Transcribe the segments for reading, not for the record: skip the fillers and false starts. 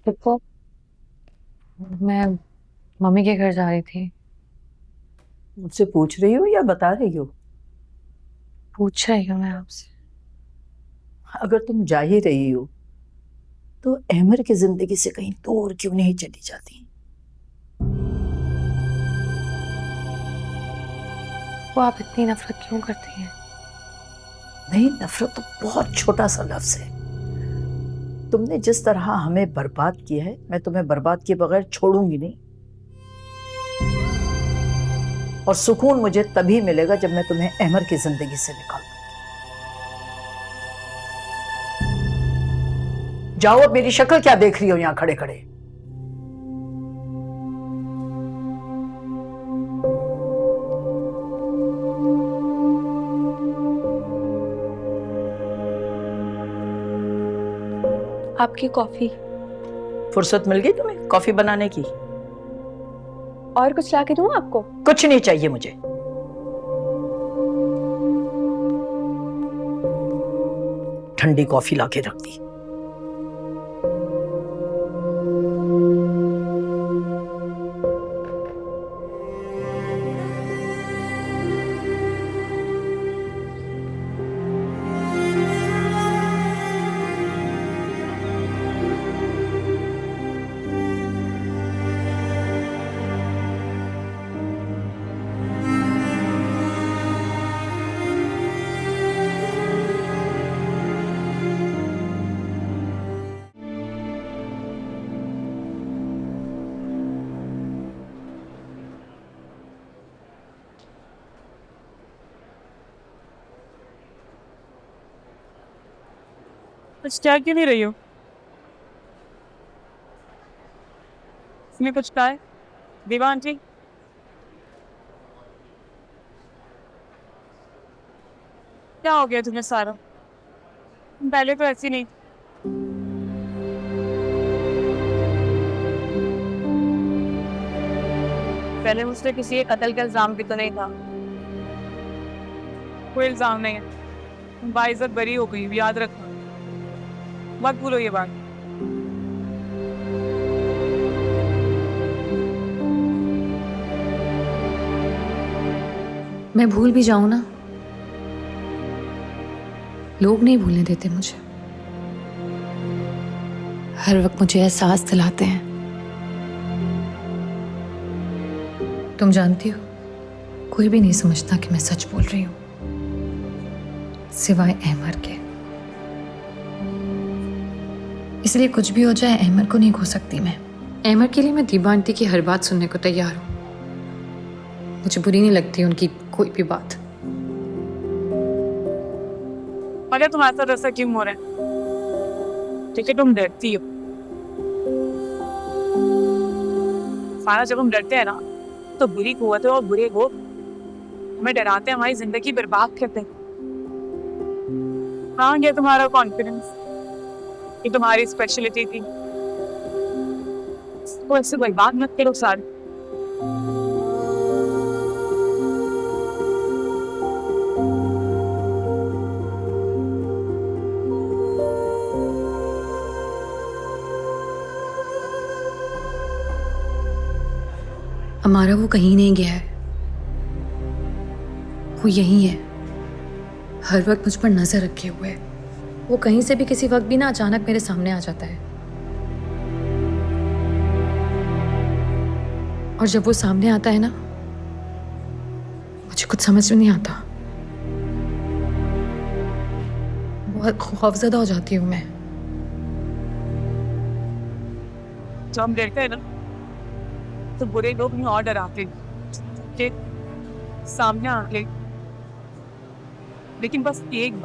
देखो, मैं मम्मी के घर जा रही थी। मुझसे पूछ रही हो या बता रही हो? पूछ रही हूँ मैं आपसे। अगर तुम जा ही रही हो तो अहमर की जिंदगी से कहीं दूर क्यों नहीं चली जाती? वो आप इतनी नफरत क्यों करती हैं? नहीं, नफरत तो बहुत छोटा सा लफ्ज है। तुमने जिस तरह हमें बर्बाद किया है, मैं तुम्हें बर्बाद किए बगैर छोड़ूंगी नहीं। और सुकून मुझे तभी मिलेगा जब मैं तुम्हें अहमर की जिंदगी से निकाल दूं। जाओ, अब मेरी शक्ल क्या देख रही हो यहां खड़े खड़े? आपकी कॉफी। फुर्सत मिल गई तुम्हें कॉफी बनाने की? और कुछ ला के दूँ आपको? कुछ नहीं चाहिए मुझे। ठंडी कॉफी लाके रख दी। कुछ क्या क्यों नहीं रही हो? इसमें कुछ कहा है दीवा आंटी? क्या हो गया तुम्हें सारा? तुम पहले तो ऐसी नहीं। पहले मुझसे किसी के कत्ल का इल्जाम भी तो नहीं था। कोई इल्जाम नहीं है। तुम बाइज्जत बरी हो गई, याद रखना। मत भूलो ये बात। मैं भूल भी जाऊं ना, लोग नहीं भूलने देते मुझे। हर वक्त मुझे एहसास दिलाते हैं। तुम जानती हो, कोई भी नहीं समझता कि मैं सच बोल रही हूं, सिवाय अहमर के। इसलिए कुछ भी हो जाए, अहमर को नहीं खो सकती मैं। अहमर के लिए मैं दीबा आंटी की हर बात सुनने को तैयार हूं। मुझे बुरी नहीं लगती उनकी कोई भी बात। अरे तुम्हारे साथ ऐसा क्यों हो रहा है? ठीक है, तुम डरती हो। सारा जब हम डरते हैं ना, तो बुरी कुव्वतें और बुरे लोग हमें डराते हैं, हमारी जिंदगी बर्बाद करते हैं। कहाँ गया तुम्हारा कॉन्फिडेंस? ये तुम्हारी स्पेशलिटी थी। तो ऐसे बर्बाद मत करो सारे। हमारा वो कहीं नहीं गया है, वो यही है, हर वक्त मुझ पर नजर रखे हुए है। वो कहीं से भी किसी वक्त भी ना अचानक मेरे सामने आ जाता है। और जब वो सामने आता है ना, मुझे कुछ समझ में नहीं आता। बहुत खौफजदा हो जाती हूँ मैं। जब हम डरते हैं ना, तो बुरे लोग हमें और डराते हैं कि सामने आके। लेकिन बस एक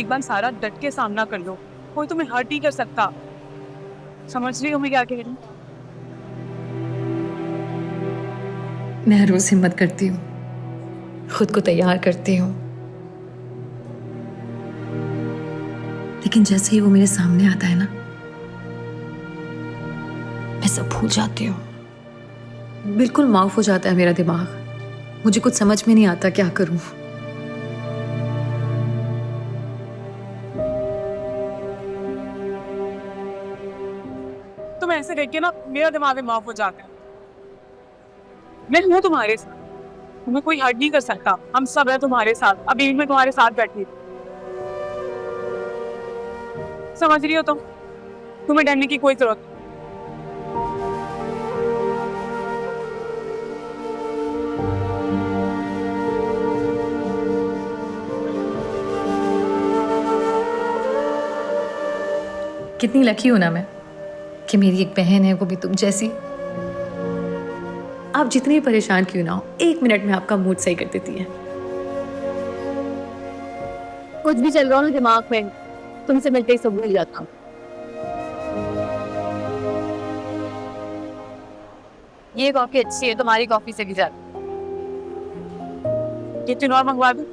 बार सारा डट के सामना कर लो, कोई तुम्हें हर्ट नहीं कर सकता। समझ रही हो मैं क्या कह रही हूँ? मैं हर रोज हिम्मत करती हूँ, खुद को तैयार करती हूँ, लेकिन जैसे ही वो मेरे सामने आता है ना, मैं सब भूल जाती हूँ। बिल्कुल माफ हो जाता है मेरा दिमाग। मुझे कुछ समझ में नहीं आता क्या करूं। तुम्हें ऐसे देख के ना मेरा दिमाग में माफ हो जाता है। मैं हूँ तुम्हारे साथ, तुम्हें कोई हर्ट नहीं कर सकता। हम सब है तुम्हारे साथ। अभी मैं तुम्हारे साथ बैठी हूँ। समझ रही हो तुम? तुम्हें डरने की कोई जरूरत नहीं। कितनी लकी हूं ना मैं कि मेरी एक बहन है, वो भी तुम जैसी। आप जितने भी परेशान क्यों ना हो, 1 मिनट में आपका मूड सही कर देती है। कुछ भी चल रहा हो ना दिमाग में, तुमसे मिलते ही सब भूल जाता हूँ। ये कॉफी अच्छी है, तुम्हारी कॉफी से भी ज्यादा। किचन और मंगवा दूं?